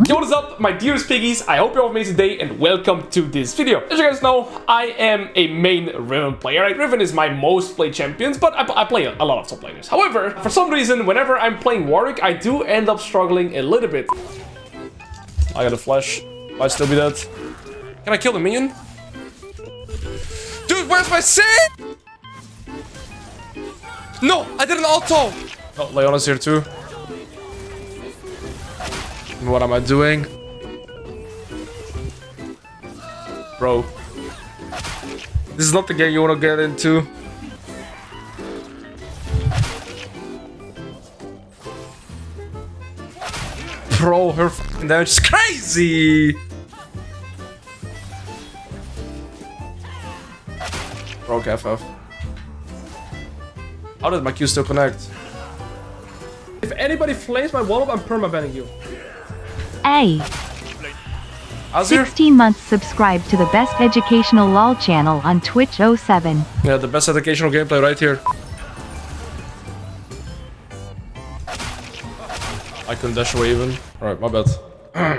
Yo, what is up, my dearest piggies? I hope you're all amazing day and welcome to this video. As you guys know, I am a main Riven player. Right? Riven is my most played champions, but I play a lot of top laners. However, for some reason, whenever I'm playing Warwick, I do end up struggling a little bit. I got a flash. Might still be dead. Can I kill the minion? Dude, where's my set? No, I did an auto. Oh, Leona's here too. What am I doing? Bro. This is not the game you want to get into. Bro, her fucking damage is crazy! Broke FF. How did my Q still connect? If anybody flames my wall up, I'm permabanning you. A 16 months subscribed to the best educational LOL channel on Twitch 07. Yeah, the best educational gameplay right here. I couldn't dash away even. Alright, my bad.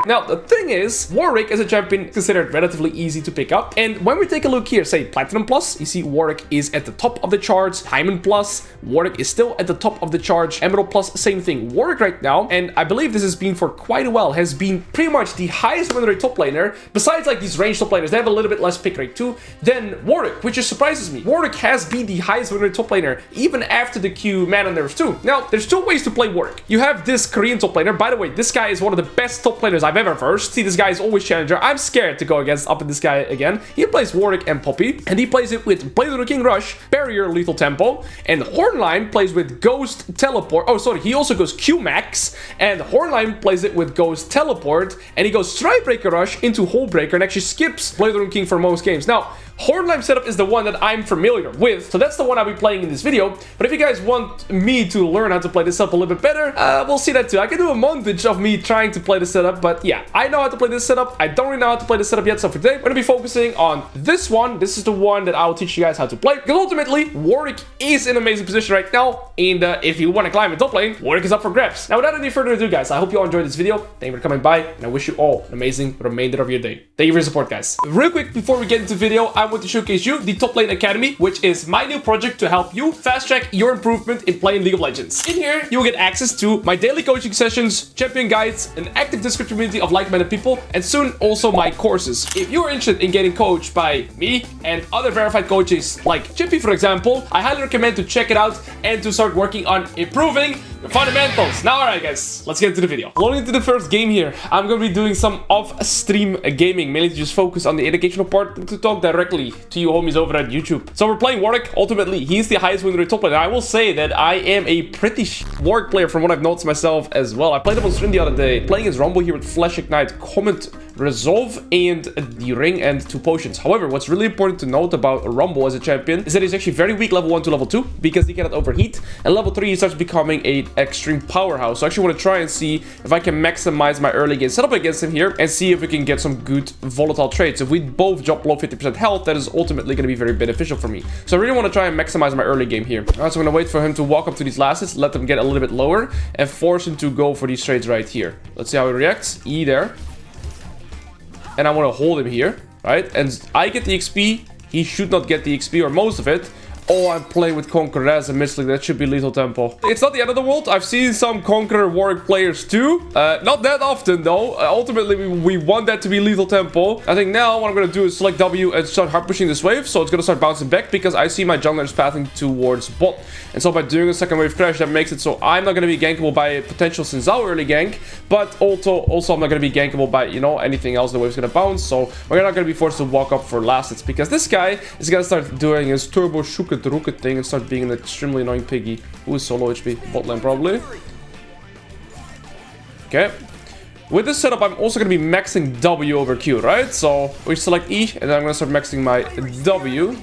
Now, the thing is, Warwick as a champion is considered relatively easy to pick up. And when we take a look here, say Platinum Plus, you see Warwick is at the top of the charts. Diamond Plus, Warwick is still at the top of the charts. Emerald Plus, same thing. Warwick right now, and I believe this has been for quite a while, has been pretty much the highest win rate top laner. Besides like these ranged top laners, they have a little bit less pick rate too than Warwick, which just surprises me. Warwick has been the highest win rate top laner even after the Q mana nerfs too. Now, there's two ways to play Warwick. You have this Korean top laner. By the way, this guy is one of the best top laners I've ever versed. See, this guy is always challenger. I'm scared to go against up in this guy again. He plays Warwick and Poppy, and he plays it with Blade of the King Rush, Barrier, Lethal Tempo, and Hornline plays with Ghost Teleport. Oh, sorry, he also goes Q Max, and Hornline plays it with Ghost Teleport, and he goes Strikebreaker Rush into Hullbreaker and actually skips Blade of the King for most games. Now, Hornline setup is the one that I'm familiar with, so that's the one I'll be playing in this video. But if you guys want me to learn how to play this setup a little bit better, we'll see that too. I can do a montage of me trying to play this setup, but yeah, I know how to play this setup. I don't really know how to play this setup yet, so for today, we're going to be focusing on this one. This is the one that I'll teach you guys how to play, because ultimately, Warwick is in an amazing position right now, and if you want to climb in top lane, Warwick is up for grabs. Now, without any further ado, guys, I hope you all enjoyed this video. Thank you for coming by, and I wish you all an amazing remainder of your day. Thank you for your support, guys. Real quick, before we get into the video, I want to showcase you the Top Lane Academy, which is my new project to help you fast track your improvement in playing League of Legends. In here, you will get access to my daily coaching sessions, champion guides, an active Discord community of like-minded people, and soon also my courses. If you are interested in getting coached by me and other verified coaches like Chippy, for example, I highly recommend to check it out and to start working on improving your fundamentals. Now, alright guys, let's get into the video. Loading into the first game here, I'm going to be doing some off-stream gaming, mainly to just focus on the educational part and to talk directly to you homies over at YouTube. So we're playing Warwick. Ultimately, he's the highest win rate top laner. I will say that I am a pretty Warwick player from what I've noticed myself as well. I played him on stream the other day, playing his Rumble here with Flash Ignite, Comet, Resolve, and the Ring and 2 potions. However, what's really important to note about Rumble as a champion is that he's actually very weak level 1 to level 2 because he cannot overheat. And level 3, he starts becoming an extreme powerhouse. So I actually want to try and see if I can maximize my early game setup against him here and see if we can get some good volatile trades. If we both drop below 50% health, that is ultimately going to be very beneficial for me. So I really want to try and maximize my early game here. Alright, so I'm going to wait for him to walk up to these last, let them get a little bit lower, and force him to go for these trades right here. Let's see how he reacts. E there. And I want to hold him here, right? And I get the XP. He should not get the XP or most of it. Oh, I'm playing with Conqueror as a misclick. That should be Lethal Tempo. It's not the end of the world. I've seen some Conqueror Warwick players too. Not that often though. Ultimately, we want that to be Lethal Tempo. I think now what I'm going to do is select W and start hard pushing this wave. So it's going to start bouncing back because I see my junglers pathing towards bot. And so by doing a second wave crash, that makes it so I'm not going to be gankable by a potential Sinzao early gank. But also I'm not going to be gankable by, you know, anything else. The wave's going to bounce. So we're not going to be forced to walk up for last hits because this guy is going to start doing his Turbo Shuka Rocket thing and start being an extremely annoying piggy who is solo HP. Bot lane probably. Okay. With this setup, I'm also going to be maxing W over Q, right? So we select E and then I'm going to start maxing my W.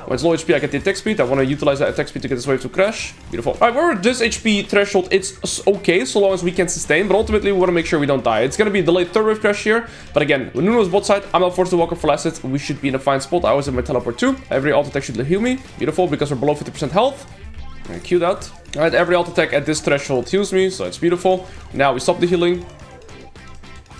When it's low HP, I get the attack speed. I want to utilize that attack speed to get this wave to crash. Beautiful. Alright, we're this HP threshold. It's okay so long as we can sustain, but ultimately we want to make sure we don't die. It's going to be a delayed third wave crash here. But again, when Nuno's bot side, I'm not forced to walk up for last hit. We should be in a fine spot. I always have my teleport too. Every auto attack should heal me. Beautiful, because we're below 50% health. I'm going to Q that. Alright, every auto attack at this threshold heals me, so it's beautiful. Now we stop the healing.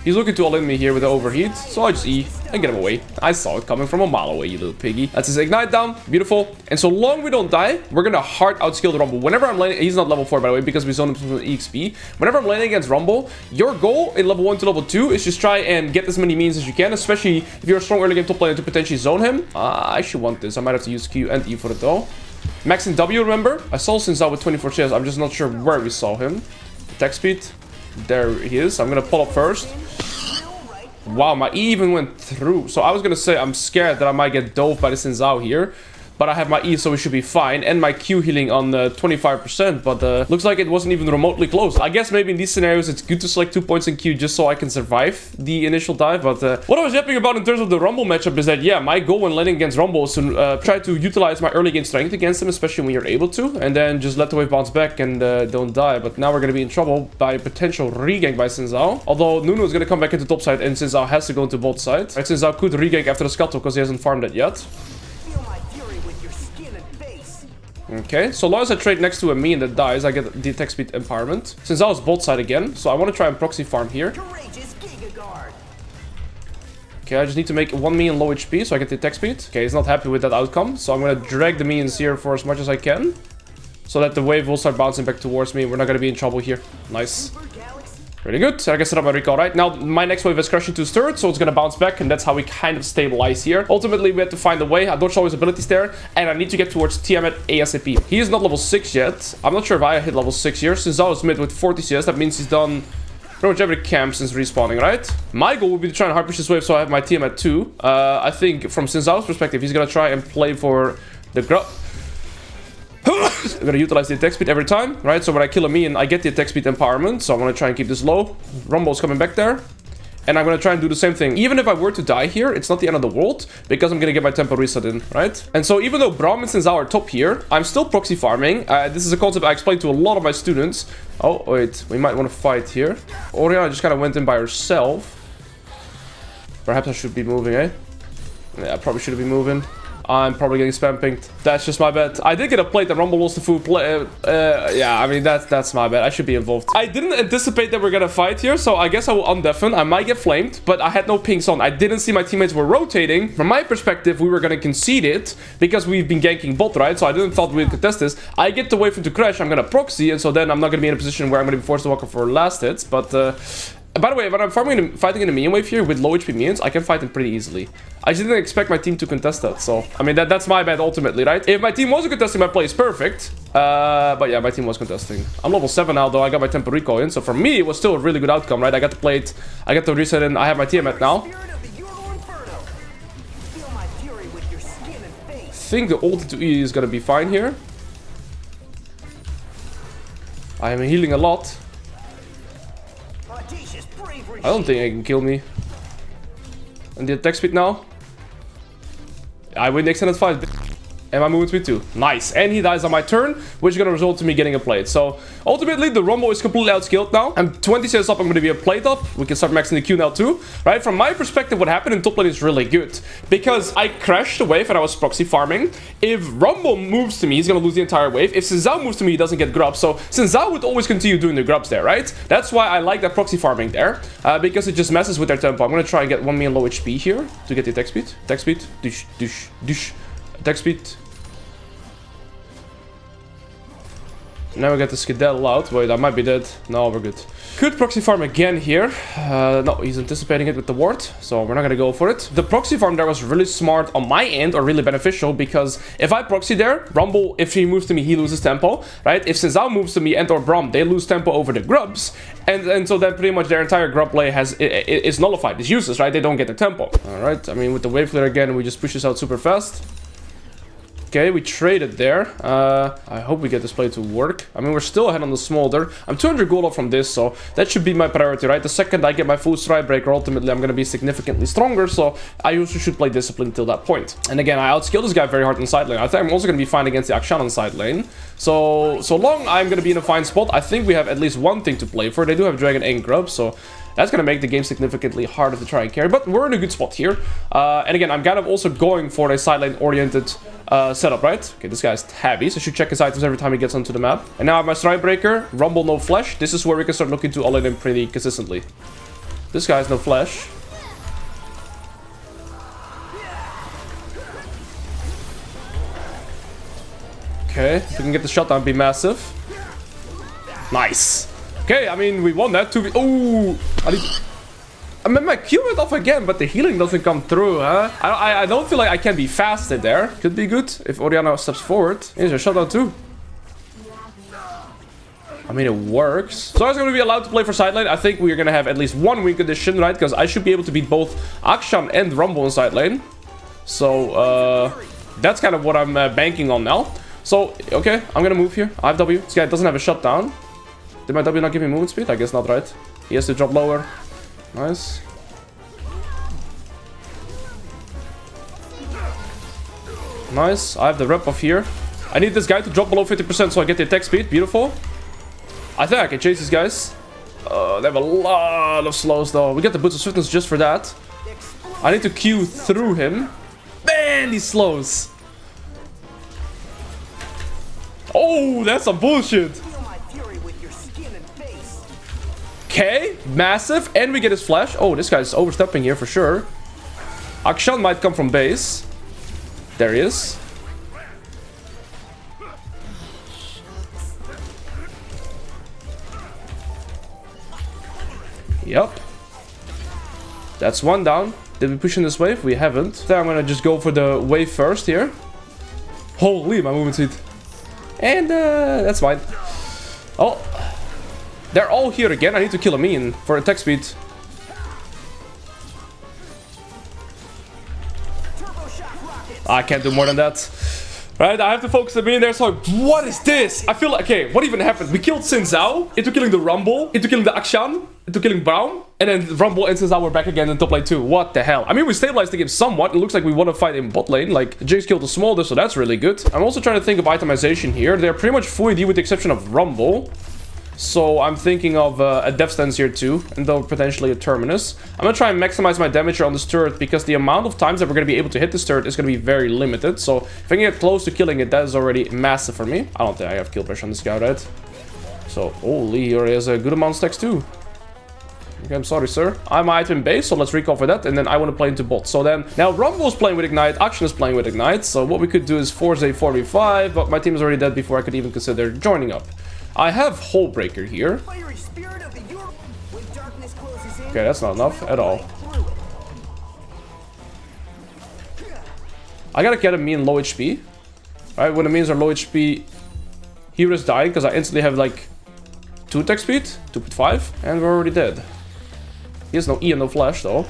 He's looking to all-in me here with the overheat, so I just E and get him away. I saw it coming from a mile away, you little piggy. That's his ignite down. Beautiful. And so long we don't die, we're gonna hard outskill the Rumble. Whenever I'm laning, he's not level 4 by the way, because we zone him from EXP. Whenever I'm laning against Rumble, your goal in level 1 to level 2 is just try and get as many means as you can, especially if you're a strong early game top player to potentially zone him. I should want this. I might have to use Q and E for it though. Maxing W, remember? I saw Sinzao with 24 CS. I'm just not sure where we saw him. Attack speed. There he is. I'm gonna pull up first. Wow, my E even went through. So I was gonna say I'm scared that I might get dove by the Sinzao here. But I have my E, so we should be fine. And my Q healing on 25%. But looks like it wasn't even remotely close. I guess maybe in these scenarios, it's good to select 2 points in Q just so I can survive the initial dive. But what I was yapping about in terms of the Rumble matchup is that, yeah, my goal when laning against Rumble is to try to utilize my early game strength against him, especially when you're able to. And then just let the wave bounce back and don't die. But now we're going to be in trouble by potential regank by Sinzao. Although Nuno is going to come back into top side and Sinzao has to go into bot side. Right, Sinzao could regank after the scuttle because he hasn't farmed it yet. Okay, so long as I trade next to a minion that dies, I get the attack speed empowerment. Since I was bot side again, so I want to try and proxy farm here. Okay, I just need to make 1 minion low HP so I get the attack speed. Okay, he's not happy with that outcome, so I'm going to drag the minions here for as much as I can. So that the wave will start bouncing back towards me. We're not going to be in trouble here. Nice. Really good. So I can set up my recall right now. My next wave is crushing 2's turret, so it's gonna bounce back, and that's how we kind of stabilize here. Ultimately, we have to find a way. I dodged all his abilities there, and I need to get towards Tiamat ASAP. He is not level 6 yet. I'm not sure if I hit level 6 here. Since I was mid with 40 CS, that means he's done pretty much every camp since respawning, right? My goal would be to try and hard push this wave so I have my team at 2. I think from Sinzao's perspective, he's gonna try and play for the grub. I'm gonna utilize the attack speed every time, right? So when I kill a minion, I get the attack speed empowerment. So I'm gonna try and keep this low. Rumble's coming back there. And I'm gonna try and do the same thing. Even if I were to die here, it's not the end of the world, because I'm gonna get my tempo reset in, right? And so even though Braum and Sinzao are top here, I'm still proxy farming. This is a concept I explained to a lot of my students. Oh, wait, we might want to fight here. Oriana just kind of went in by herself. Perhaps I should be moving, eh? Yeah, I probably should be moving. I'm probably getting spam pinged. That's just my bad. I did get a plate and Rumble lost the food play. Yeah, I mean, that's my bad. I should be involved. I didn't anticipate that we're gonna fight here, so I guess I will undeafen. I might get flamed, but I had no pings on. I didn't see my teammates were rotating. From my perspective, we were gonna concede it because we've been ganking bot, right? So I didn't thought we could test this. I get the wave into crash. I'm gonna proxy, and so then I'm not gonna be in a position where I'm gonna be forced to walk up for last hits, but by the way, when I'm fighting in a minion wave here with low HP minions, I can fight them pretty easily. I just didn't expect my team to contest that, so I mean that's my bad ultimately, right? If my team wasn't contesting, my play is perfect. But yeah, my team was contesting. I'm level 7 now, though. I got my tempo recall in, so for me it was still a really good outcome, right? I got the plate, I got the reset in, I have my TMF now. I think the ult to E is gonna be fine here. I am healing a lot. I don't think it can kill me. And the attack speed now. I win the extended fight. And my movement speed too. Nice. And he dies on my turn, which is going to result in me getting a plate. So ultimately, the Rumble is completely outskilled now. I'm 20 CS up. I'm going to be a plate up. We can start maxing the Q now too. Right? From my perspective, what happened in top lane is really good. Because I crashed the wave and I was proxy farming. If Rumble moves to me, he's going to lose the entire wave. If Sinzao moves to me, he doesn't get grubs. So Sinzao would always continue doing the grubs there, right? That's why I like that proxy farming there. Because it just messes with their tempo. I'm going to try and get 1 million low HP here to get the attack speed. Attack speed. Douche, douche, douche. Attack speed. Now we get the skedaddle out. Wait, I might be dead. No, we're good. Could proxy farm again here. No, he's anticipating it with the ward, so we're not gonna go for it. The proxy farm there was really smart on my end, or really beneficial, because if I proxy there, Rumble, if he moves to me, he loses tempo, right? If Sinzao moves to me and or Braum, they lose tempo over the grubs, and so then pretty much their entire grub play is nullified. It's useless, right? They don't get the tempo. All right. I mean, with the wave flare again, we just push this out super fast. Okay, we traded there. I hope we get this play to work. I mean, we're still ahead on the smolder. I'm 200 gold off from this, so that should be my priority, right? The second I get my full stride breaker, ultimately, I'm going to be significantly stronger, so I also should play discipline until that point. And again, I outskilled this guy very hard in side lane. I think I'm also going to be fine against the Akshan on side lane. So long I'm going to be in a fine spot. I think we have at least one thing to play for. They do have Dragon and Grub, so that's going to make the game significantly harder to try and carry, but we're in a good spot here. And again, I'm kind of also going for a side lane oriented setup, right? Okay, this guy's tabby, so I should check his items every time he gets onto the map. And now I have my stride breaker, Rumble no flash. This is where we can start looking to all in him pretty consistently. This guy has no flash. Okay, if we can get the shutdown, be massive. Nice. Okay, I mean, we won that. Oh, I mean, my Q went off again, but the healing doesn't come through, huh? I don't feel like I can be faster there. Could be good if Orianna steps forward. Here's a shutdown too. I mean, it works. So I was going to be allowed to play for side lane. I think we're going to have at least one win condition, right? Because I should be able to beat both Akshan and Rumble in side lane. So, that's kind of what I'm banking on now. So, okay, I'm going to move here. I have W. This guy doesn't have a shutdown. Did my W not give me movement speed? I guess not, right? He has to drop lower. Nice. Nice. I have the rep off here. I need this guy to drop below 50% so I get the attack speed. Beautiful. I think I can chase these guys. They have a lot of slows though. We get the boots of swiftness just for that. I need to Q through him. Man, these slows. Oh, that's some bullshit. Okay, massive. And we get his flash. Oh, this guy's overstepping here for sure. Akshan might come from base. There he is. Yep. That's one down. Did we push in this wave? We haven't. Then I'm gonna just go for the wave first here. Holy, my movement speed. And that's fine. Oh. They're all here again. I need to kill a minion for attack speed. I can't do more than that. Right, I have to focus on the minion there. So, what is this? I feel like, okay, what even happened? We killed Xin Zhao into killing the Rumble, into killing the Akshan, into killing Braum, and then Rumble and Xin Zhao were back again in top lane 2. What the hell? I mean, we stabilized the game somewhat. It looks like we want to fight in bot lane. Like, Jinx killed the Smolder, so that's really good. I'm also trying to think of itemization here. They're pretty much fully D with the exception of Rumble. So I'm thinking of a Death Stance here too, and though potentially a Terminus. I'm going to try and maximize my damage here on this turret, because the amount of times that we're going to be able to hit this turret is going to be very limited. So if I can get close to killing it, that is already massive for me. I don't think I have kill pressure on this guy, right? So, holy, he already has a good amount of stacks too. Okay, I'm sorry, sir. I'm item base, so let's recall for that, and then I want to play into bot. So then, now Rumble's playing with Ignite, Akshan is playing with Ignite, so what we could do is force a 4v5, but my team is already dead before I could even consider joining up. I have Hullbreaker here. Okay, that's not enough at all. I gotta get a minion low HP. Alright, when the minions are low HP, he is dying because I instantly have like 2 attack speed, 2.5, and we're already dead. He has no E and no flash though.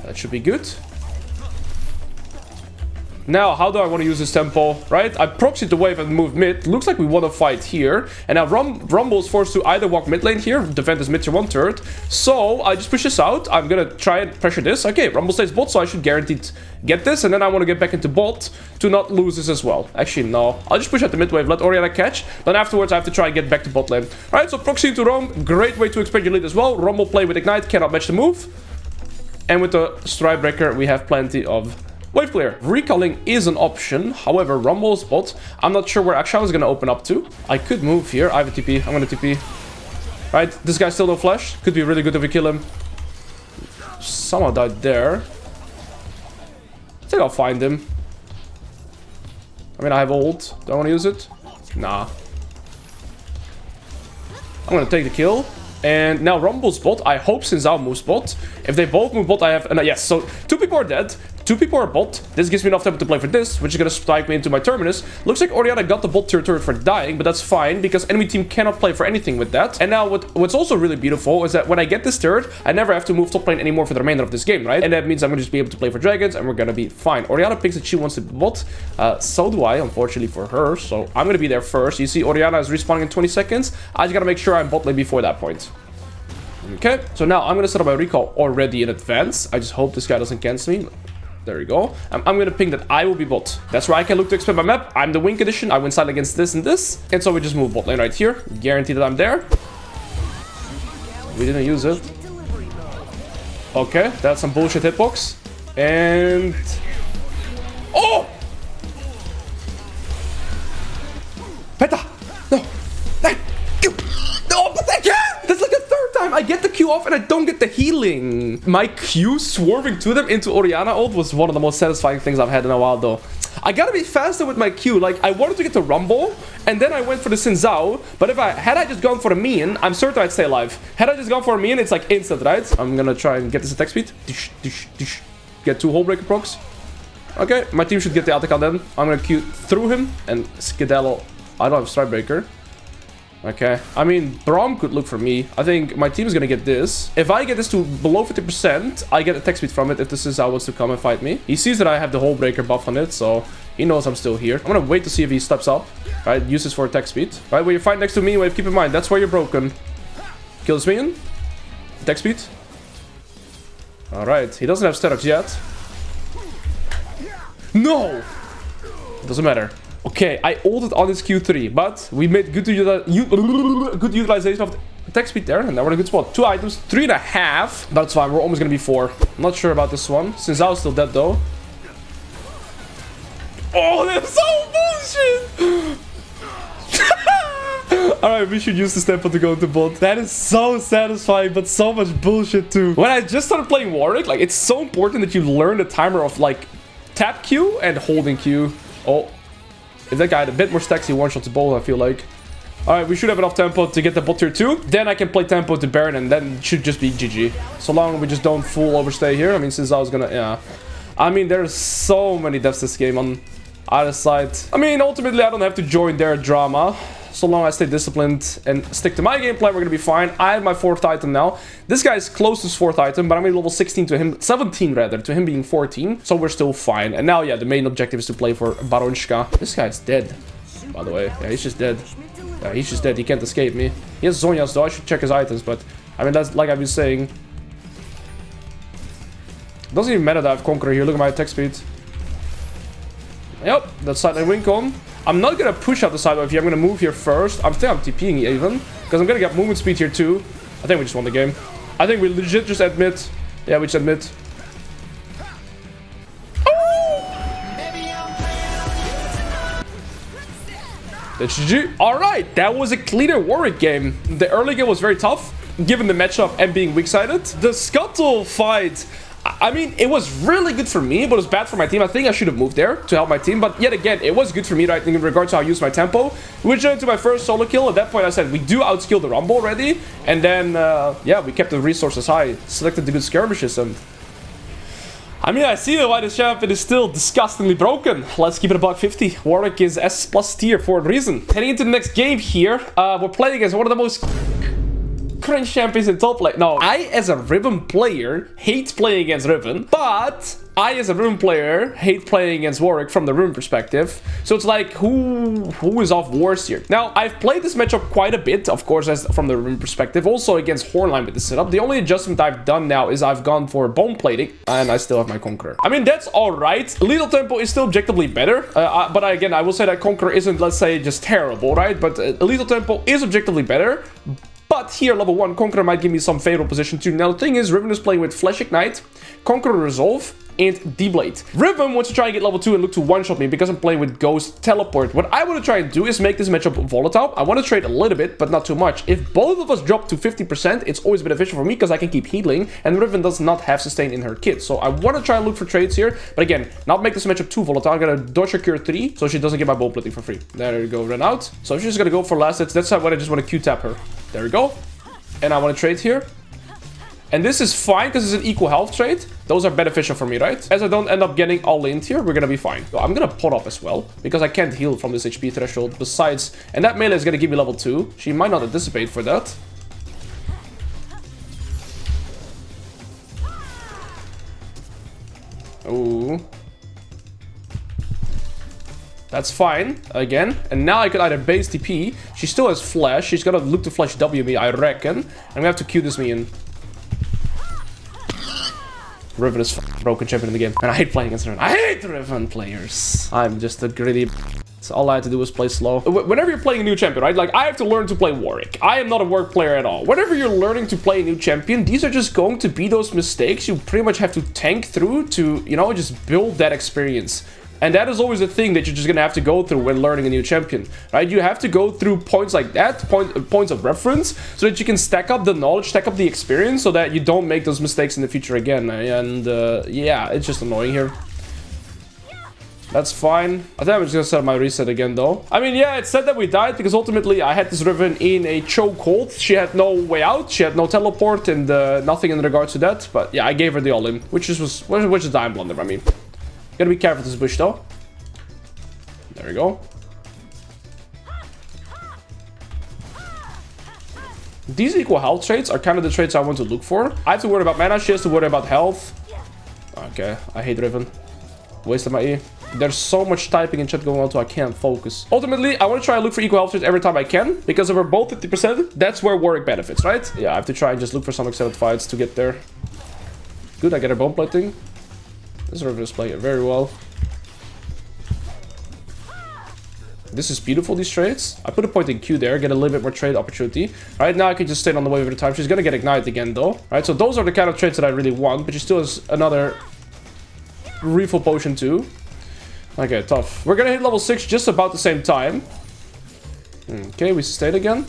That should be good. Now, how do I want to use this tempo, right? I proxied the wave and moved mid. Looks like we want to fight here. And now Rumble is forced to either walk mid lane here, defend this mid tier 1 turret. So, I just push this out. I'm going to try and pressure this. Okay, Rumble stays bot, so I should guaranteed get this. And then I want to get back into bot to not lose this as well. Actually, no. I'll just push out the mid wave, let Orianna catch. Then afterwards, I have to try and get back to bot lane. Alright, so proxy to Rome. Great way to expand your lead as well. Rumble play with Ignite, cannot match the move. And with the Stride-Breaker, we have plenty of wave clear. Recalling is an option. However, Rumble's bot, I'm not sure where Akshan is going to open up to. I could move here. I have a TP. I'm going to TP. Right, this guy's still no flash. Could be really good if we kill him. Someone died there. I think I'll find him. I mean, I have ult. Do I want to use it? Nah. I'm going to take the kill. And now Rumble's bot. I hope Xin Zhao moves bot. If they both move bot, I have... yes, so 2 people are dead. 2 people are bot. This gives me enough time to play for this, which is going to spike me into my Terminus. Looks like Orianna got the bot tier turret for dying, but that's fine, because enemy team cannot play for anything with that. And now what's also really beautiful is that when I get this turret, I never have to move top lane anymore for the remainder of this game, right? And that means I'm going to just be able to play for dragons, and we're going to be fine. Orianna picks that she wants to bot. So do I, unfortunately for her. So I'm going to be there first. You see Orianna is respawning in 20 seconds. I just got to make sure I'm bot lane before that point. Okay, so now I'm going to set up my recall already in advance. I just hope this guy doesn't cancel me. There we go. I'm going to ping that I will be bot. That's where I can look to expand my map. I'm the win condition. I win side against this and this. And so we just move bot lane right here. Guarantee that I'm there. We didn't use it. Okay, that's some bullshit hitbox. And... oh! Peta! No! Thank you! No, but thank you! That's like the 3rd time I get off and I don't get the healing. My Q swerving to them into Orianna ult was one of the most satisfying things I've had in a while though. I gotta be faster with my Q. Like, I wanted to get the Rumble, and then I went for the Xin Zhao. But had I just gone for a minion, I'm certain I'd stay alive. Had I just gone for a minion, it's like instant, right? I'm gonna try and get this attack speed. Get 2 hull breaker procs. Okay, my team should get the attack on then. I'm gonna Q through him and skedaddle. I don't have strike breaker. Okay, I mean, Braum could look for me. I think my team is gonna get this. If I get this to below 50%, I get attack speed from it if the Xin Zhao wants to come and fight me. He sees that I have the hull breaker buff on it, so he knows I'm still here. I'm gonna wait to see if he steps up. Right, use this for attack speed. Right, when you fight next to me, wave, keep in mind, that's where you're broken. Kill this minion. Attack speed. Alright, he doesn't have statics yet. No! Doesn't matter. Okay, I ulted on his Q3, but we made good utilization of the attack speed there, and now we're in a good spot. 2 items, 3.5. That's fine, we're almost gonna be 4. I'm not sure about this one, since I was still dead though. Oh, that's so bullshit! Alright, we should use this tempo to go into bot. That is so satisfying, but so much bullshit too. When I just started playing Warwick, like, it's so important that you learn the timer of, like, tap Q and holding Q. Oh. If that guy had a bit more stacks, he one-shots both, I feel like. Alright, we should have enough tempo to get the bot tier 2. Then I can play tempo to Baron, and then it should just be GG. So long we just don't full overstay here. I mean, since I was gonna... Yeah. I mean, there's so many deaths this game on either side. I mean, ultimately, I don't have to join their drama. So long as I stay disciplined and stick to my game plan, we're gonna be fine. I have my 4th item now. This guy is close to his 4th item, but I'm at level 16 to him, 17 rather, to him being 14. So we're still fine. And now, yeah, the main objective is to play for Baronska. This guy's dead, by the way. Yeah, he's just dead. Yeah, he's just dead. He can't escape me. He has Zhonya's though. I should check his items, but I mean, that's like I've been saying. It doesn't even matter that I have Conqueror here. Look at my attack speed. Yep, that's side I wink on. I'm not gonna push out the side wave here. I'm gonna move here first. I'm TPing even, because I'm gonna get movement speed here too. I think we just won the game. I think we legit just admit. Yeah, we just admit. That's GG. Alright, that was a cleaner Warwick game. The early game was very tough, given the matchup and being weak-sided. The Scuttle fight, I mean, it was really good for me, but it was bad for my team. I think I should have moved there to help my team. But yet again, it was good for me, right, in regards to how I use my tempo. Which led to my first solo kill. At that point, I said, we do outskill the Rumble already. And then, yeah, we kept the resources high. Selected the good skirmishes. And I mean, I see why the champion is still disgustingly broken. Let's keep it about 50. Warwick is S+ tier for a reason. Heading into the next game here, we're playing against one of the most cringe champions in Toplaner. No, I as a Riven player hate playing against Riven, but I as a Riven player hate playing against Warwick from the Riven perspective. So it's like, who is off worse here? Now, I've played this matchup quite a bit, of course, as from the Riven perspective, also against Hornline with the setup. The only adjustment I've done now is I've gone for bone plating, and I still have my Conqueror. I mean, that's alright. Lethal Tempo is still objectively better, but again, I will say that Conqueror isn't, let's say, just terrible, right? But Lethal Tempo is objectively better. But here, level 1, Conqueror might give me some favorable position too. Now, the thing is, Riven is playing with Flash Ignite, Conqueror Resolve, and D-Blade. Riven wants to try and get level 2 and look to one-shot me because I'm playing with Ghost Teleport. What I want to try and do is make this matchup volatile. I want to trade a little bit, but not too much. If both of us drop to 50%, it's always beneficial for me because I can keep healing, and Riven does not have sustain in her kit. So I want to try and look for trades here, but again, not make this matchup too volatile. I'm going to dodge her cure 3 so she doesn't get my bow plating for free. There you go, run out. So she's going to go for last hits. That's what I just want to Q-tap her. There we go. And I want to trade here. And this is fine because it's an equal health trade. Those are beneficial for me, right? As I don't end up getting all in here, we're going to be fine. So I'm going to pot up as well because I can't heal from this HP threshold. Besides, and that melee is going to give me level 2. She might not anticipate for that. Ooh. That's fine, again. And now I could either base TP. She still has flash. She's gonna look to flash W me, I reckon. And we have to Q this minion. Riven is broken champion in the game. And I hate playing against Riven. I hate Riven players. I'm just a greedy... So all I had to do was play slow. Whenever you're playing a new champion, right? Like, I have to learn to play Warwick. I am not a Warwick player at all. Whenever you're learning to play a new champion, these are just going to be those mistakes you pretty much have to tank through to, you know, just build that experience. And that is always a thing that you're just gonna have to go through when learning a new champion, right? You have to go through points like that, points of reference, so that you can stack up the knowledge, stack up the experience, so that you don't make those mistakes in the future again. And yeah, it's just annoying here. That's fine. I think I'm just gonna set up my reset again, though. I mean, yeah, it said that we died because ultimately I had this Riven in a chokehold. She had no way out. She had no teleport and nothing in regards to that. But yeah, I gave her the all-in, which is a dime blunder. I mean, gotta be careful with this bush, though. There we go. These equal health traits are kind of the traits I want to look for. I have to worry about mana. She has to worry about health. Okay, I hate Riven. Wasted my E. There's so much typing and chat going on, so I can't focus. Ultimately, I want to try and look for equal health traits every time I can, because if we're both 50%, that's where Warwick benefits, right? Yeah, I have to try and just look for some extended fights to get there. Good, I get her bone plating. This Riven is playing it very well. This is beautiful, these trades. I put a point in Q there, get a little bit more trade opportunity. Right now, I can just stay on the wave every time. She's gonna get Ignite again, though. Right, so those are the kind of trades that I really want, but she still has another refill potion too. Okay, tough. We're gonna hit level 6 just about the same time. Okay, we sustain again.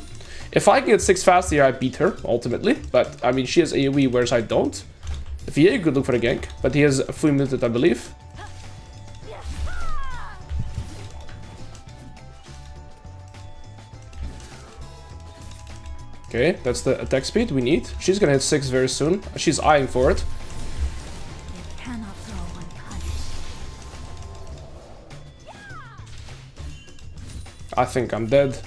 If I can get 6 fast here, I beat her, ultimately. But, I mean, she has AoE, whereas I don't. VA could look for the gank, but he has a full muted, I believe. Okay, that's the attack speed we need. She's gonna hit 6 very soon. She's eyeing for it. I think I'm dead.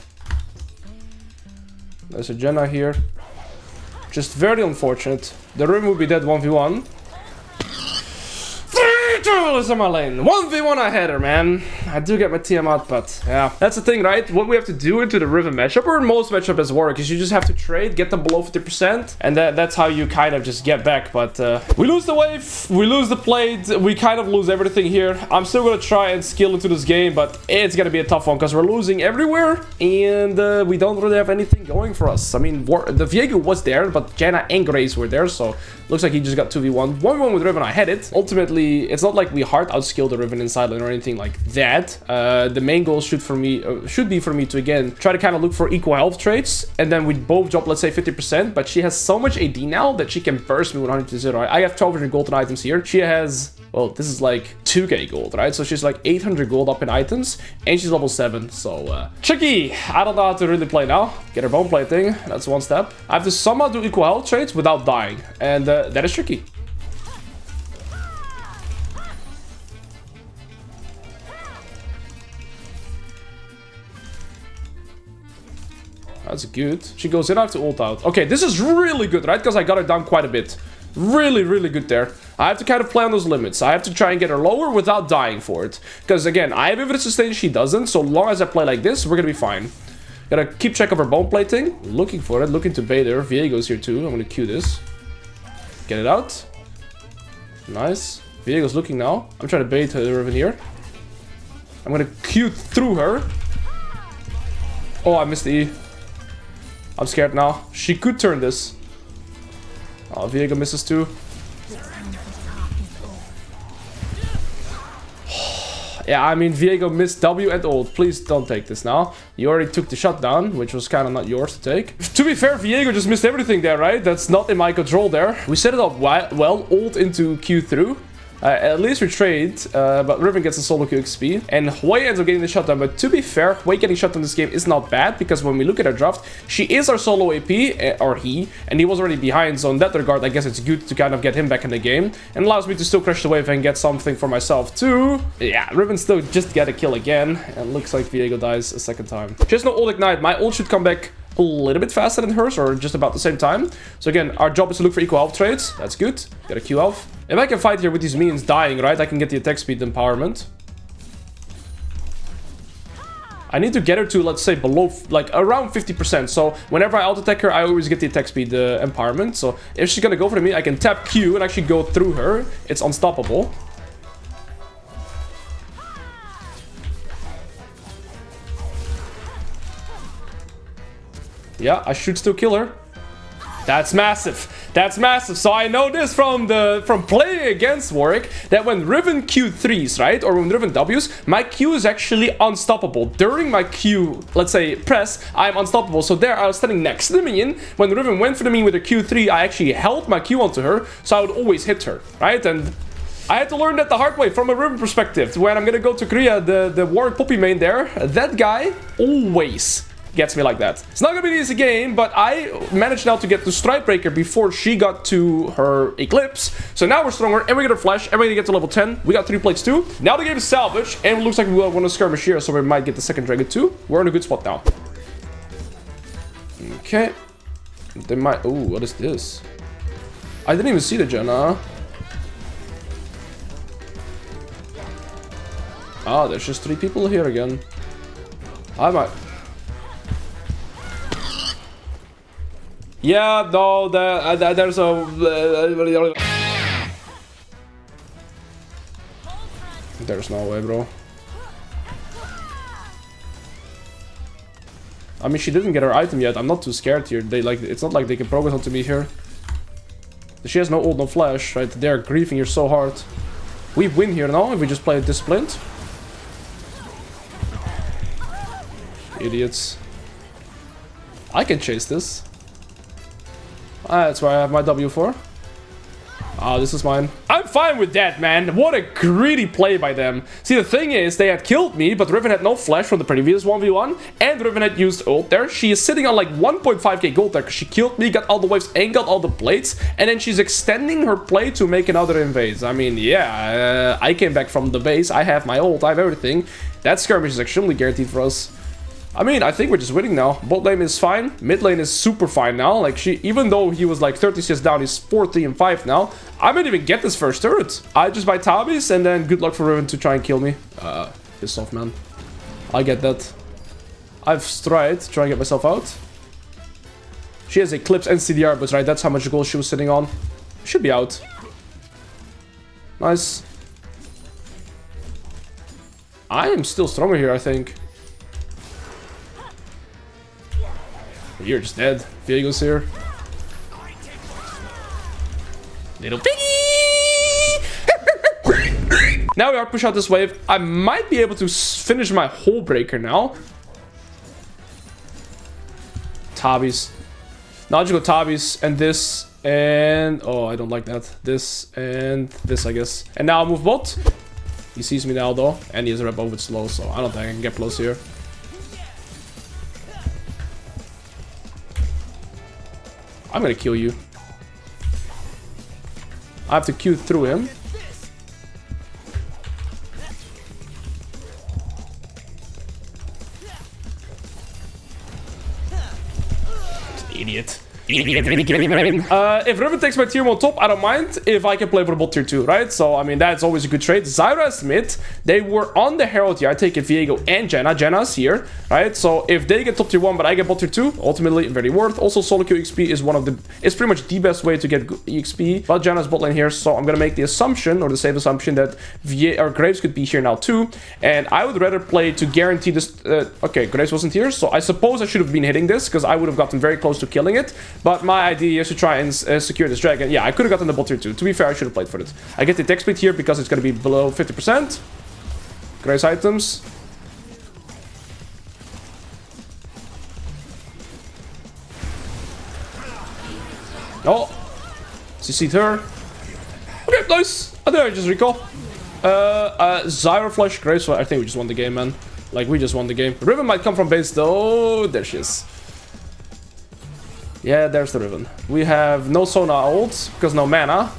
There's a Jenna here. Just very unfortunate. The Riven would be dead 1v1. 3 turtles in my lane. 1v1 I had her, man. I do get my TM out, but yeah. That's the thing, right? What we have to do into the Riven matchup, or in most matchup as Warwick, is you just have to trade, get them below 50%, and that's how you kind of just get back. But we lose the wave, we lose the plate, we kind of lose everything here. I'm still gonna try and skill into this game, but it's gonna be a tough one because we're losing everywhere, and we don't really have anything going for us. I mean, the Viego was there, but Janna and Grace were there, so looks like he just got 2v1. 1v1 with Riven, I had it. Ultimately, it's not like we hard outskill the Riven inside lane or anything like that. The main goal should be for me to, again, try to kind of look for equal health traits, and then we both drop, let's say, 50%, but she has so much AD now that she can burst me 100 to 0. I have 1200 gold in items here. She has, well, this is like 2k gold, right? So she's like 800 gold up in items, and she's level 7, so tricky. I don't know how to really play now. Get her bone plating, that's one step. I have to somehow do equal health traits without dying, and that is tricky. That's good. She goes in, I have to ult out. Okay, this is really good, right? Because I got her down quite a bit. Really, really good there. I have to kind of play on those limits. I have to try and get her lower without dying for it. Because, again, I have infinite sustain, she doesn't. So long as I play like this, we're going to be fine. Gotta keep track of her bone plating. Looking for it, looking to bait her. Viego's here too. I'm going to Q this. Get it out. Nice. Viego's looking now. I'm trying to bait her Riven here. I'm going to Q through her. Oh, I missed the E. I'm scared now. She could turn this. Oh, Viego misses too. Yeah, I mean, Viego missed W and ult. Please don't take this now. You already took the shutdown, which was kind of not yours to take. To be fair, Viego just missed everything there, right? That's not in my control there. We set it up well, ult into Q through. At least we trade, but Riven gets a solo Q XP, and Hui ends up getting the shutdown. But to be fair, Hui getting shutdown this game is not bad, because when we look at her draft, she is our solo AP, or he, and he was already behind, so in that regard, I guess it's good to kind of get him back in the game, and allows me to still crush the wave and get something for myself too. Yeah, Riven still just get a kill again, and looks like Viego dies a second time. She has no ult ignite. My ult should come back a little bit faster than hers, or just about the same time. So again, our job is to look for equal health traits. That's good. Got a Q health. If I can fight here with these minions dying, right, I can get the attack speed empowerment. I need to get her to, let's say, below, like, around 50%. So whenever I auto-attack her, I always get the attack speed empowerment. So if she's gonna go for me, I can tap Q and actually go through her. It's unstoppable. Yeah, I should still kill her. That's massive. That's massive. So I know this from playing against Warwick, that when Riven Q3s, right, or when Riven Ws, my Q is actually unstoppable. During my Q, let's say press, I'm unstoppable. So there I was standing next to the minion. When Riven went for the minion with her Q3, I actually held my Q onto her, so I would always hit her, right? And I had to learn that the hard way from a Riven perspective. When I'm gonna go to Korea, the Warwick Poppy main there, that guy always gets me like that. It's not gonna be an easy game, but I managed now to get to Strikebreaker before she got to her Eclipse. So now we're stronger, and we get a flash, and we get to level 10. We got 3 plates too. Now the game is salvage, and it looks like we want to skirmish here, so we might get the second dragon too. We're in a good spot now. Okay. They might... Oh, what is this? I didn't even see the Jenna. Ah, there's just 3 people here again. I might... Yeah, no, there's a... There's no way, bro. I mean, she didn't get her item yet. I'm not too scared here. They like, it's not like they can progress onto me here. She has no ult, no flash, right? They're griefing here so hard. We win here now if we just play it disciplined. Idiots. I can chase this. That's where I have my W for. Ah, this is mine. I'm fine with that, man. What a greedy play by them. See, the thing is, they had killed me, but Riven had no flash from the previous 1v1, and Riven had used ult there. She is sitting on like 1.5k gold there, because she killed me, got all the waves, and got all the plates, and then she's extending her play to make another invade. I mean, yeah, I came back from the base, I have my ult, I have everything. That skirmish is extremely guaranteed for us. I mean, I think we're just winning now. Bot lane is fine. Mid lane is super fine now. Like, even though he was like 30 CS down, he's 4-3 and 5 now. I might even get this first turret. I just buy Tabis, and then good luck for Riven to try and kill me. Piss off, man. I get that. I've tried to try and get myself out. She has Eclipse and CDR, but right, that's how much gold she was sitting on. Should be out. Nice. I am still stronger here, I think. You're just dead. Viego's here. Little piggy! Now we are push out this wave. I might be able to finish my whole breaker now. Tabis. Now I'll just go Tabis and this and... Oh, I don't like that. This and this, I guess. And now I'll move bot. He sees me now though. And he has a rep over slow, so I don't think I can get close here. I'm gonna kill you. I have to Q through him. Idiot. If Riven takes my tier 1 top, I don't mind if I can play for the bot tier 2, right? So, I mean, that's always a good trade. Zyra's mid. They were on the Herald here. I take it Viego and Jenna. Jenna's here, right? So, if they get top tier 1, but I get bot tier 2, ultimately, very worth. Also, solo queue XP is it's pretty much the best way to get XP. But Jenna's bot lane here, so I'm gonna make the assumption, or the safe assumption, that Graves could be here now too. And I would rather play to guarantee this. Okay, Graves wasn't here, so I suppose I should have been hitting this, because I would have gotten very close to killing it. But my idea is to try and secure this dragon. Yeah, I could have gotten the bot tier 2. To be fair, I should have played for it. I get the tech speed here because it's going to be below 50%. Grace items. Oh. CC'd her. Okay, nice. I think I just recall. Zyra flash, Grace. I think we just won the game, man. Like, we just won the game. Riven might come from base, though. There she is. Yeah, there's the Riven. We have no Sona ult, because no mana.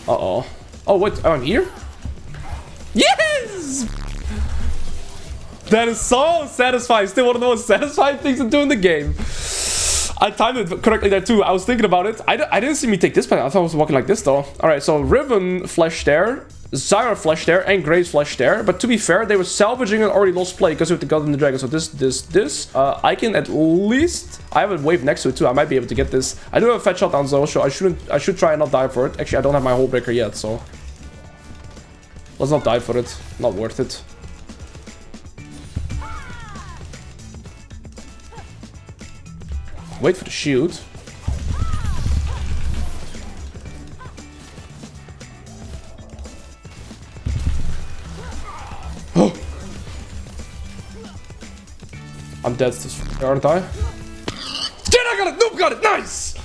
Uh-oh. Oh, wait, I'm here? Yes! That is so satisfying. Still one of the most satisfying things to do in the game. I timed it correctly there too. I was thinking about it. I didn't see me take this path. I thought I was walking like this though. Alright, so Riven flash there. Zyra flash there and Graves flash there. But to be fair, they were salvaging an already lost play because of the God and the Dragon. So this. I can at least... I have a wave next to it too. I might be able to get this. I do have a fat shot down though, so I should try and not die for it. Actually, I don't have my whole breaker yet, so... Let's not die for it. Not worth it. Wait for the shield. I'm dead, aren't I? Dude, I got it! Noob got it! Nice!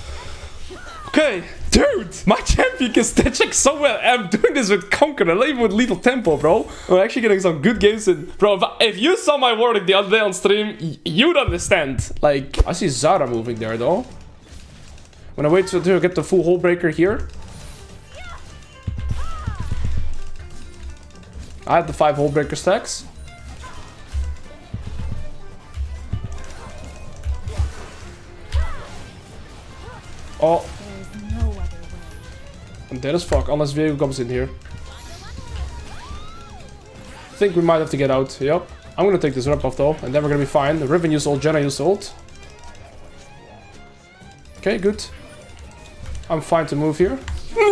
Okay. Dude, my champion can stat check so well. I'm doing this with Conqueror, not even with Lethal Tempo, bro. I'm actually getting some good games in. Bro, if you saw my Warwick the other day on stream, you'd understand. Like, I see Zara moving there, though. I'm gonna wait to get the full hole breaker here. I have the 5 hole breaker stacks. Oh. I'm dead as fuck, unless Viego comes in here. I think we might have to get out. Yep. I'm gonna take this rep off though, and then we're gonna be fine. The Riven used ult, Jenna used ult. Okay, good. I'm fine to move here.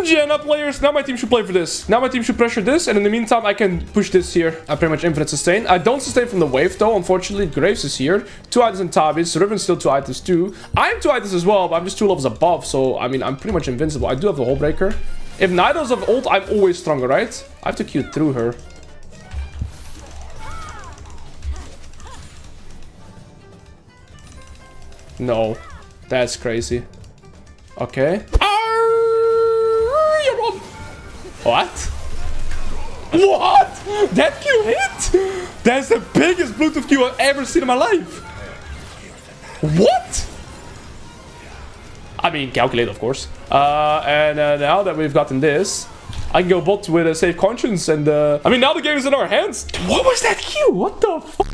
Jenna players, now my team should play for this. Now my team should pressure this, and in the meantime I can push this here. I pretty much infinite sustain. I don't sustain from the wave though, unfortunately. Graves is here. 2 items in Tabis. Riven's still 2 items too. I'm 2 items as well, but I'm just 2 levels above, so I mean I'm pretty much invincible. I do have the hole breaker. If Nido's have ult, I'm always stronger, right? I have to Q through her. No. That's crazy. Okay. What? What? That Q hit? That's the biggest Bluetooth Q I've ever seen in my life. What? I mean, calculate, of course. And now that we've gotten this, I can go bot with a safe conscience. And I mean, now the game is in our hands. What was that Q? What the fuck?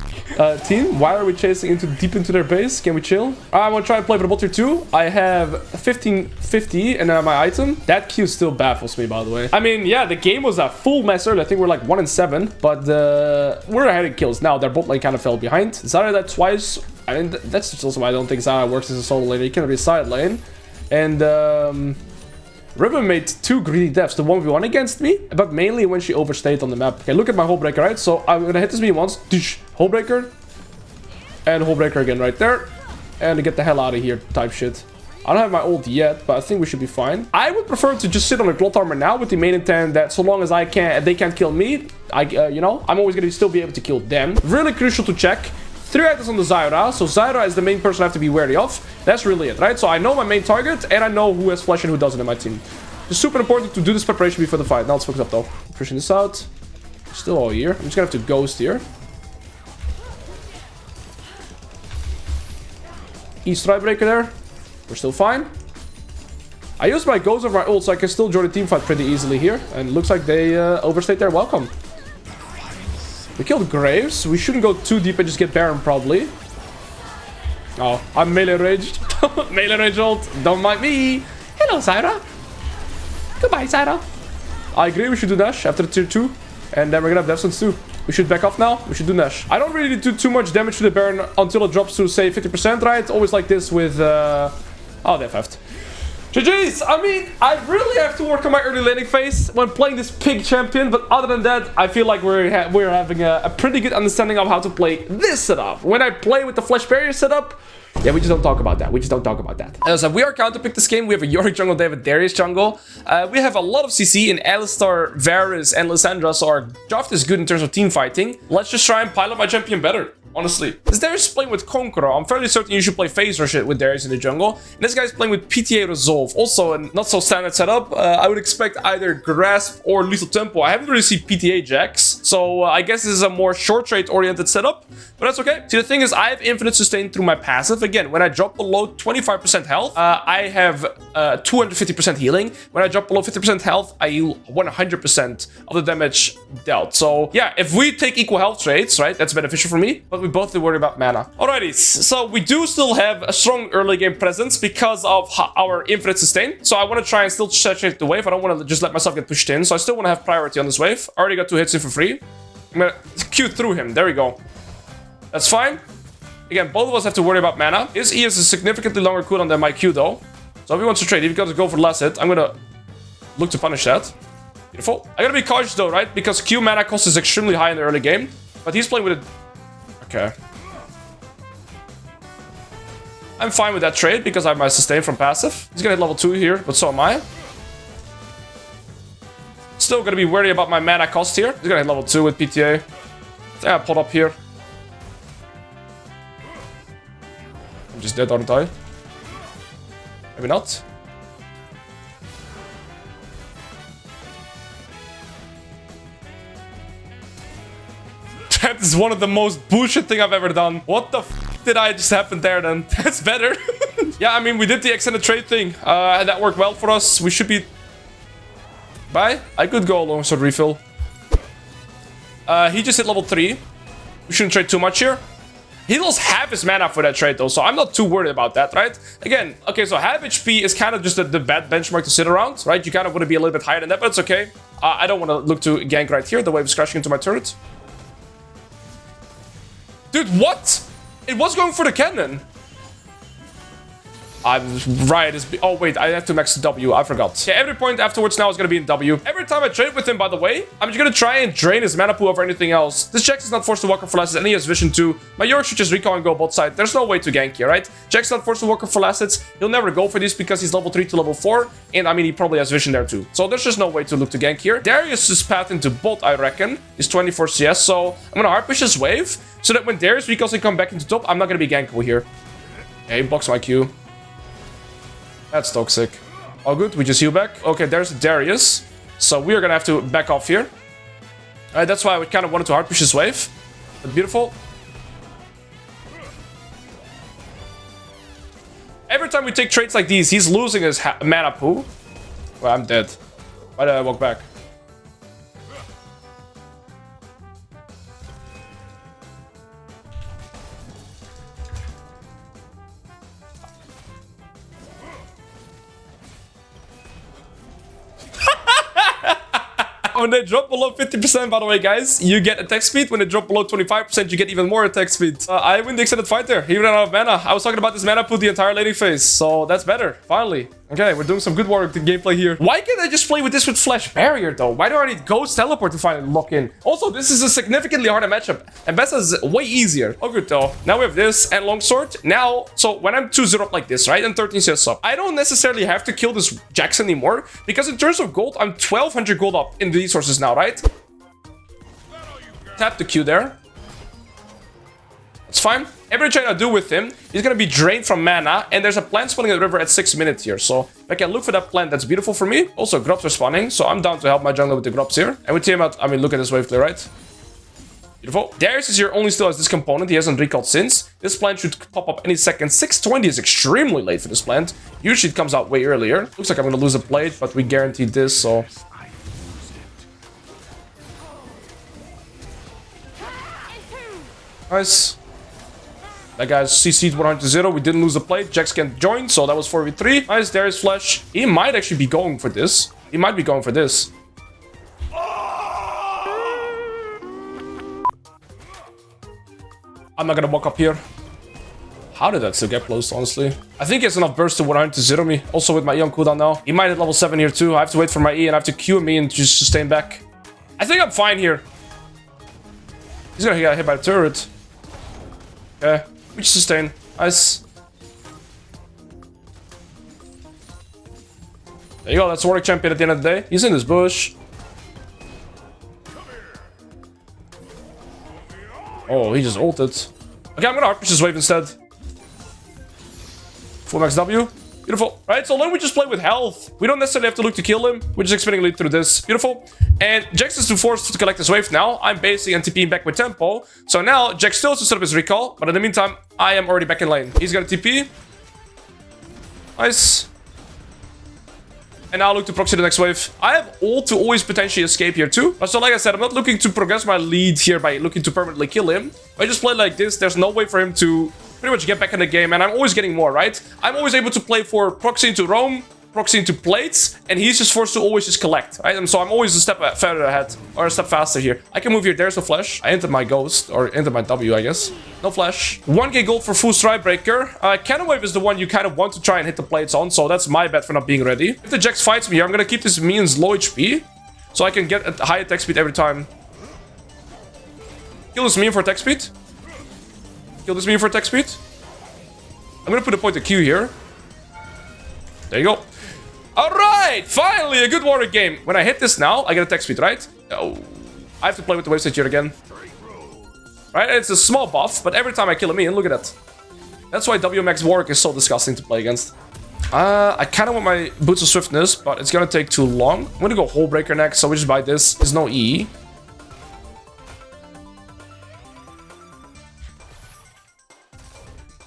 Team, why are we chasing deep into their base? Can we chill? I want to try and play for the bot here too. I have 1550 and my item. That Q still baffles me, by the way. I mean, yeah, the game was a full mess earlier. I think we're like 1-7, but we're ahead in kills now. Their bot lane kind of fell behind. Zara that twice. I mean, that's just also why I don't think Zara works as a solo lane. He can be a side lane. And Riven made 2 greedy deaths, the 1v1 against me, but mainly when she overstayed on the map. Okay, look at my hole breaker, right? So I'm gonna hit this minion once, hole breaker, and hole breaker again right there, and to get the hell out of here type shit. I don't have my ult yet, but I think we should be fine. I would prefer to just sit on a cloth armor now with the main intent that so long as they can't kill me, you know, I'm always gonna still be able to kill them. Really crucial to check. 3 items on the Zyra, so Zyra is the main person I have to be wary of. That's really it, right? So I know my main target, and I know who has flash and who doesn't in my team. It's super important to do this preparation before the fight. Now let's focus up though. Pushing this out. Still all here. I'm just gonna have to ghost here. E-strike breaker there. We're still fine. I used my ghost over my ult, so I can still join the team fight pretty easily here. And it looks like they overstayed their welcome. We killed Graves. We shouldn't go too deep and just get Baron, probably. Oh, I'm melee raged. Melee rage ult. Don't mind me. Hello, Zyra. Goodbye, Zyra. I agree, we should do Nash after tier 2. And then we're gonna have Devsons too. We should back off now. We should do Nash. I don't really do too much damage to the Baron until it drops to, say, 50%, right? Always like this with... Oh, they have GG's! I mean, I really have to work on my early laning phase when playing this pig champion, but other than that, I feel like we're having a pretty good understanding of how to play this setup. When I play with the Flash Barrier setup, yeah, we just don't talk about that. We just don't talk about that. So we are counterpick this game. We have a Yorick jungle, they have a Darius jungle. We have a lot of CC in Alistar, Varus, and Lysandra, so our draft is good in terms of team fighting. Let's just try and pilot my champion better. Honestly, this Darius is playing with Conqueror. I'm fairly certain you should play Phase Rush with Darius in the jungle. And this guy's playing with PTA Resolve. Also, a not so standard setup. I would expect either Grasp or Lethal Tempo. I haven't really seen PTA Jax. So I guess this is a more short trade oriented setup. But that's okay. See, the thing is, I have infinite sustain through my passive. Again, when I drop below 25% health, I have 250% healing. When I drop below 50% health, I heal 100% of the damage dealt. So yeah, if we take equal health trades, right, that's beneficial for me. But we both do worry about mana. Alrighty, so we do still have a strong early game presence because of our infinite sustain. So I want to try and still saturate the wave. I don't want to just let myself get pushed in. So I still want to have priority on this wave. I already got 2 hits in for free. I'm gonna Q through him. There we go. That's fine. Again, both of us have to worry about mana. His E is a significantly longer cooldown than my Q though. So if he wants to trade, if he got to go for the last hit, I'm gonna look to punish that. Beautiful. I gotta be cautious though, right? Because Q mana cost is extremely high in the early game. But he's playing with it. Okay. I'm fine with that trade because I have my sustain from passive. He's gonna hit level 2 here, but so am I. Still gonna be wary about my mana cost here. He's gonna hit level 2 with PTA. I think I pulled up here. just dead, aren't I? Maybe not. That is one of the most bullshit thing I've ever done. What the f did I just happen there then? That's better. Yeah, I mean, we did the extended trade thing. And that worked well for us. We should be... Bye. I could go longsword refill. He just hit level 3. We shouldn't trade too much here. He lost half his mana for that trade though, so I'm not too worried about that, right? Again, okay, so half HP is kind of just the bad benchmark to sit around, right? You kind of want to be a little bit higher than that, but it's okay. I don't want to look to gank right here. The wave is crashing into my turret. Dude, what? It was going for the cannon. I'm right. Oh, wait, I have to max W. I forgot. Yeah, every point afterwards now is going to be in W. Every time I trade with him, by the way, I'm just going to try and drain his mana pool over anything else. This Jax is not forced to walk for last hits, and he has vision too. My York should just recall and go both sides. There's no way to gank here, right? Jax is not forced to walk for last hits. He'll never go for this because he's level 3 to level 4. And I mean, he probably has vision there too. So there's just no way to look to gank here. Darius' path into bot, I reckon, is 24 CS. So I'm going to hard push this wave so that when Darius recalls and come back into top, I'm not going to be gankable here. Yeah, he blocks my Q. That's toxic. All good, we just heal back. Okay, there's Darius. So we are gonna have to back off here. Alright, that's why I kind of wanted to hard push this wave. But beautiful. Every time we take trades like these, he's losing his mana pool. Well, I'm dead. Why did I walk back? When they drop below 50%, by the way, guys, you get attack speed. When they drop below 25%, you get even more attack speed. I win the extended fight there. He ran out of mana. I was talking about this mana pool the entire laning phase, so that's better. Finally. Okay, we're doing some good Warwick gameplay here. Why can't I just play with this with Flash Barrier, though? Why do I need Ghost Teleport to finally lock in? Also, this is a significantly harder matchup, and Bessa is way easier. Oh, good, though. Now we have this and Longsword. Now, so when I'm 2-0 up like this, right, and 13 CS up, I don't necessarily have to kill this Jax anymore, because in terms of gold, I'm 1200 gold up in the resources now, right? Tap the Q there. It's fine. Every trade I do with him, he's gonna be drained from mana, and there's a plant spawning in the river at 6 minutes here. So if I can look for that plant, that's beautiful for me. Also, grubs are spawning, so I'm down to help my jungler with the grubs here. And with him out, I mean, look at this wave clear, right? Beautiful. Darius is here only still has this component. He hasn't recalled since. This plant should pop up any second. 620 is extremely late for this plant. Usually it comes out way earlier. Looks like I'm gonna lose a plate, but we guaranteed this, so... Nice. That guy's CC'd 100-0. We didn't lose a plate. Jax can't join, so that was 4v3. Nice, Darius flash. He might actually be going for this. He might be going for this. I'm not gonna walk up here. How did that still get close, honestly? I think he has enough burst to 100-0 me. Also with my Young cooldown now. He might hit level 7 here too. I have to wait for my E and I have to Q me and just sustain back. I think I'm fine here. He's gonna get hit by the turret. Okay. We just sustain. Nice. There you go. That's Warwick champion at the end of the day. He's in this bush. Oh, he just ulted. Okay, I'm gonna hard push this wave instead. Full max W. Beautiful. Right, so then we just play with health. We don't necessarily have to look to kill him. We're just expanding lead through this. Beautiful. And Jax is too forced to collect this wave now. I'm basing and TPing back with tempo. So now Jax still has to set up his recall. But in the meantime, I am already back in lane. He's gonna TP. Nice. And now look to proxy the next wave. I have ult to always potentially escape here too. So like I said, I'm not looking to progress my lead here by looking to permanently kill him. If I just play like this, there's no way for him to pretty much get back in the game. And I'm always getting more, right? I'm always able to play for proxy into roam, proxy into plates, and he's just forced to always just collect, right? And so I'm always a step further ahead, or a step faster here. I can move here. There's no flash. I entered my ghost, or entered my W, I guess. No flash. 1k gold for full stride breaker. Cannon wave is the one you kind of want to try and hit the plates on, so that's my bet for not being ready. If the Jax fights me here, I'm gonna keep this minions low HP, so I can get a high attack speed every time. Kill this minion for attack speed. Kill this minion for attack speed. I'm gonna put a point of Q here. There you go. Alright! Finally, a good Warwick game. When I hit this now, I get attack speed, right? Oh. I have to play with the wave stage here again. Right? It's a small buff, but every time I kill a minion, look at that. That's why WMX Warwick is so disgusting to play against. I kind of want my Boots of Swiftness, but it's gonna take too long. I'm gonna go Hullbreaker next, so we just buy this. There's no E.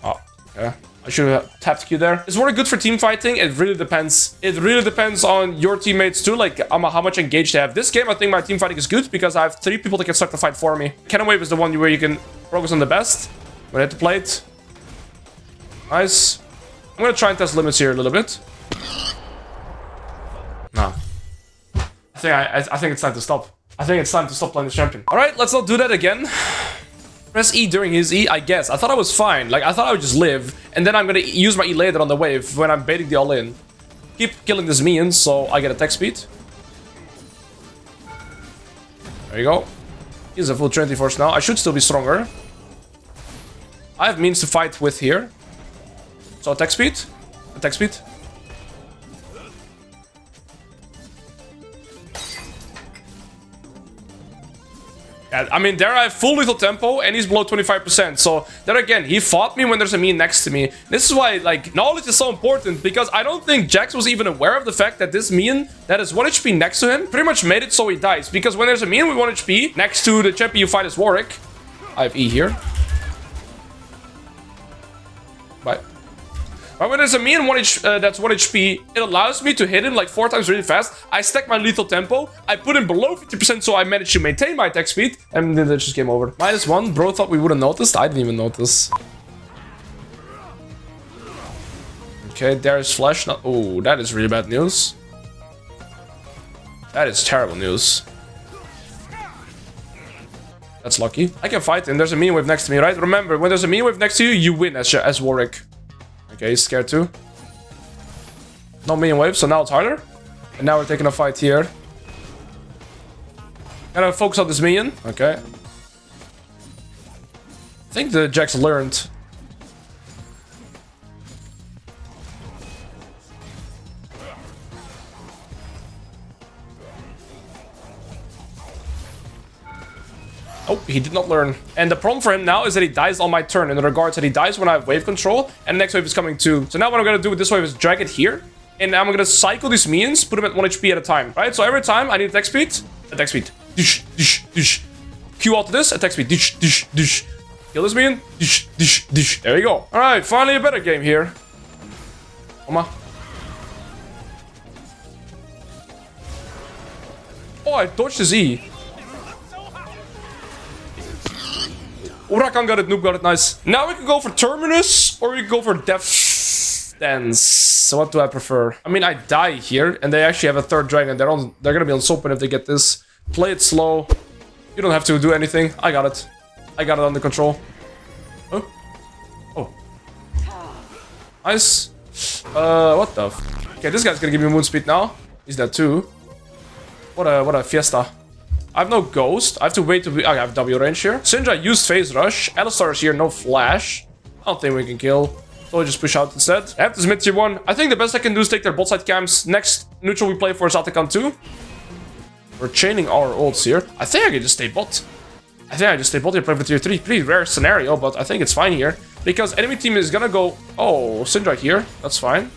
Oh, okay. I should have tapped Q there. Is Warwick good for team fighting? It really depends. It really depends on your teammates too, like how much engaged they have. This game, I think my team fighting is good because I have 3 people that can start the fight for me. Cannon Wave is the one where you can focus on the best. When I hit the plate. Nice. I'm gonna try and test limits here a little bit. No. I think it's time to stop. I think it's time to stop playing this champion. Alright, let's not do that again. Press E during his E, I guess. I thought I was fine. Like, I thought I would just live. And then I'm gonna use my E later on the wave when I'm baiting the all-in. Keep killing this minion, so I get attack speed. There you go. He's a full Trinity Force now. I should still be stronger. I have means to fight with here. So attack speed. Attack speed. Yeah, I mean, there I have full lethal tempo and he's below 25%. So there again, he fought me when there's a minion next to me. This is why, like, knowledge is so important because I don't think Jax was even aware of the fact that this minion that is 1 HP next to him pretty much made it so he dies. Because when there's a minion with 1 HP next to the champion you fight as Warwick, I have E here. Bye. But when there's a minion that's 1 HP, it allows me to hit him like 4 times really fast. I stack my lethal tempo. I put him below 50%, so I managed to maintain my attack speed. And then it just game over. -1. Bro thought we wouldn't notice. I didn't even notice. Okay, there's Flash. Oh, that is really bad news. That is terrible news. That's lucky. I can fight him. There's a minion wave next to me, right? Remember, when there's a minion wave next to you, you win as Warwick. Okay, he's scared too. No minion wave, so now it's harder. And now we're taking a fight here. Gotta focus on this minion. Okay. I think the Jax learned. Oh, he did not learn. And the problem for him now is that he dies on my turn, in the regards that he dies when I have wave control, and the next wave is coming too. So now what I'm gonna do with this wave is drag it here, and I'm gonna cycle these minions, put them at 1 HP at a time, right? So every time I need attack speed, dish, dish, dish. Q out to this, attack speed, dish, dish, dish. Kill this minion, dish, dish, dish. There we go. Alright, finally a better game here. Come on. Oh, I dodged his E. Huracan got it, Noob got it, nice. Now we can go for Terminus, or we can go for Death Dance. So what do I prefer? I mean, I die here, and they actually have a 3rd dragon. They're gonna be on Soapin if they get this. Play it slow. You don't have to do anything. I got it. I got it under control. Oh. Oh. Nice. What the f... Okay, this guy's gonna give me moon speed now. He's dead too. What a fiesta. I have no ghost. I have to wait to be... I have W range here. Syndra used phase rush. Alois is here, no flash. I don't think we can kill. So we just push out instead. I have this mid tier 1. I think the best I can do is take their bot side camps. Next neutral we play for is Atakan 2. We're chaining our ults here. I think I can just stay bot. I think I just stay bot here, play for tier 3. Pretty rare scenario, but I think it's fine here. Because enemy team is gonna go... Oh, Syndra here. That's fine.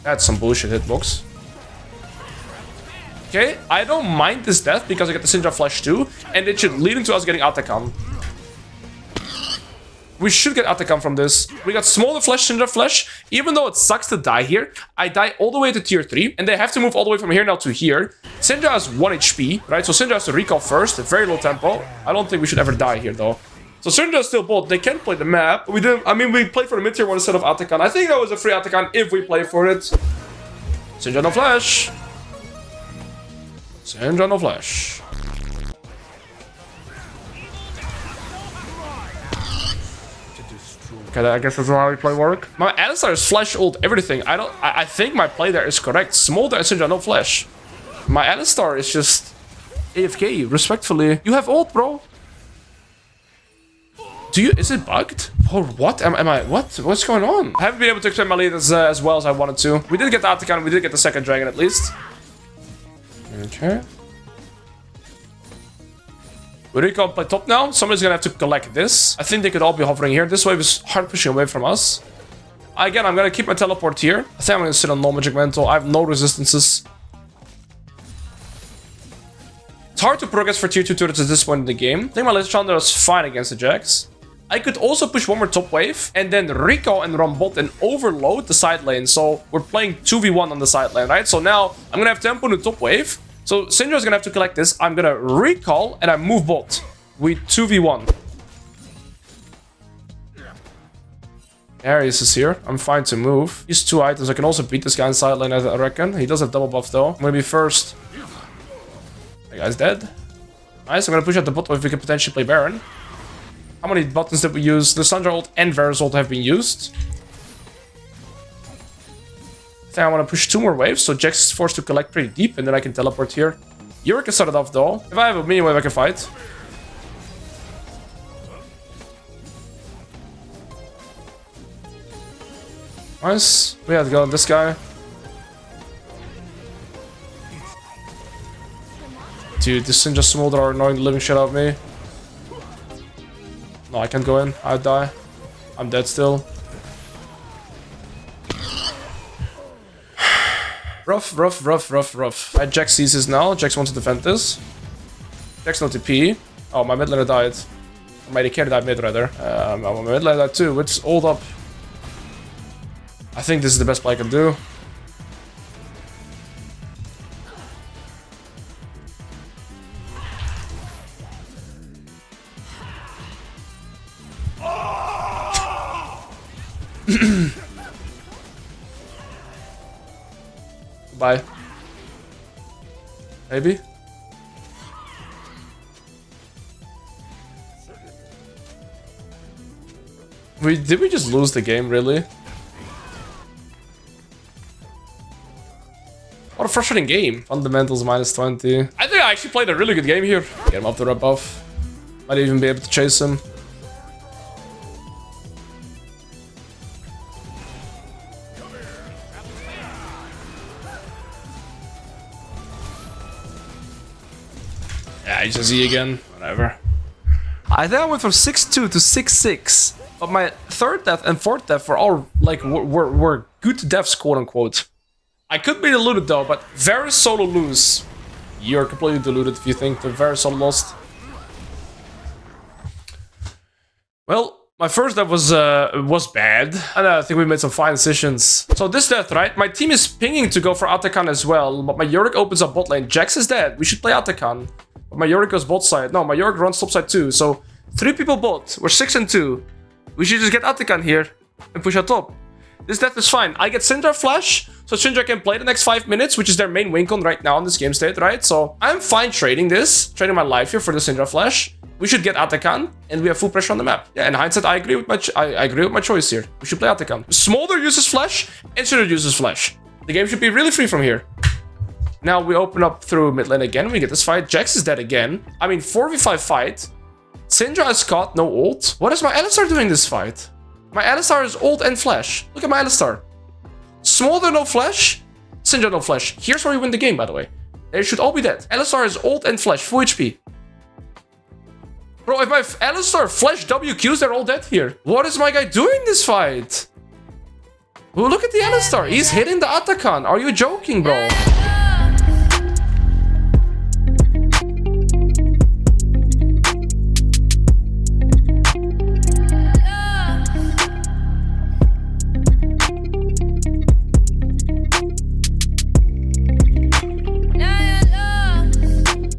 That's some bullshit hitbox. Okay, I don't mind this death because I get the Syndra flash too, and it should lead into us getting Atakan. We should get Atakan from this. We got smaller flash, Syndra flash. Even though it sucks to die here, I die all the way to tier 3, and they have to move all the way from here now to here. Syndra has 1 HP, right? So Syndra has to recall first, very low tempo. I don't think we should ever die here though. So Syndra is still bold. They can play the map. We didn't. I mean, we played for the mid tier 1 instead of Atakan. I think that was a free Atakan if we play for it. Syndra no flash. Syndra no flash. Okay, I guess that's how we play Warwick. My Alois is flash ult everything. I think my play there is correct. Smolder and Syndra no flash. My Alois is just AFK, respectfully. You have ult, bro. Is it bugged? Or what? What's going on? I haven't been able to extend my lead as well as I wanted to. We did get the Atakan, we did get the 2nd dragon at least. Okay. We recall play top now. Somebody's gonna have to collect this. I think they could all be hovering here. This wave is hard pushing away from us. Again, I'm gonna keep my teleport here. I think I'm gonna sit on no magic mantle. I have no resistances. It's hard to progress for tier 2 turrets at this point in the game. I think my Lich Chandra is fine against the Jax. I could also push one more top wave and then recall and run bot and overload the side lane. So we're playing 2v1 on the side lane, right? So now I'm gonna have tempo in the top wave. So Syndra's gonna have to collect this. I'm gonna recall and I move bot. We 2v1. Ares is here. I'm fine to move. He's 2 items. I can also beat this guy in side lane, I reckon. He does have double buff though. I'm gonna be first. That guy's dead. Nice. I'm gonna push out the bot if we can potentially play Baron. How many buttons did we use? The Syndra ult and Varus ult have been used. I think I want to push 2 more waves, so Jax is forced to collect pretty deep, and then I can teleport here. Warwick can start it off though. If I have a minion wave, I can fight. Nice. We have to go on this guy. Dude, this Syndra Smolder are annoying the living shit out of me. No, I can't go in. I'd die. I'm dead still. Rough. Jax sees this now. Jax wants to defend this. Jax no TP. Oh, my mid laner died. My carry died mid rather. My mid laner died too. It's ult up. I think this is the best play I can do. Bye. Maybe? Did we just lose the game, really? What a frustrating game. Fundamentals minus 20. I think I actually played a really good game here. Get him up the red buff. Might even be able to chase him. Yeah, he's a Z again. Whatever. I think I went from 6-2 to 6-6. But my 3rd death and 4th death were all, like, were good deaths, quote-unquote. I could be deluded, though, but Varus solo lose. You're completely deluded if you think the Varus solo lost. Well, my first death was bad. And I think we made some fine decisions. So this death, right? My team is pinging to go for Atakan as well. But my Warwick opens up bot lane. Jax is dead. We should play Atakan. But my Warwick goes bot side. No, my Warwick runs top side too. So 3 people bot. We're 6-2. We should just get Atakan here and push out top. This death is fine. I get Syndra flash, so Syndra can play the next 5 minutes, which is their main win con right now in this game state, right? So I'm fine trading my life here for the Syndra flash. We should get Atakan, and we have full pressure on the map. Yeah, in hindsight, I agree with my choice here. We should play Atakan. Smolder uses flash, and Syndra uses flash. The game should be really free from here. Now we open up through mid lane again. We get this fight. Jax is dead again. I mean, 4v5 fight. Syndra has caught no ult. What is my Alistar doing this fight? My Alistar is ult and flash. Look at my Alistar. Smolder no flash. Syndra no flash. Here's where we win the game, by the way. They should all be dead. Alistar is ult and flash. Full HP. Bro, if my Alistar flash WQs, they're all dead here. What is my guy doing this fight? Oh, look at the Alistar. He's hitting the Atakan. Are you joking, bro?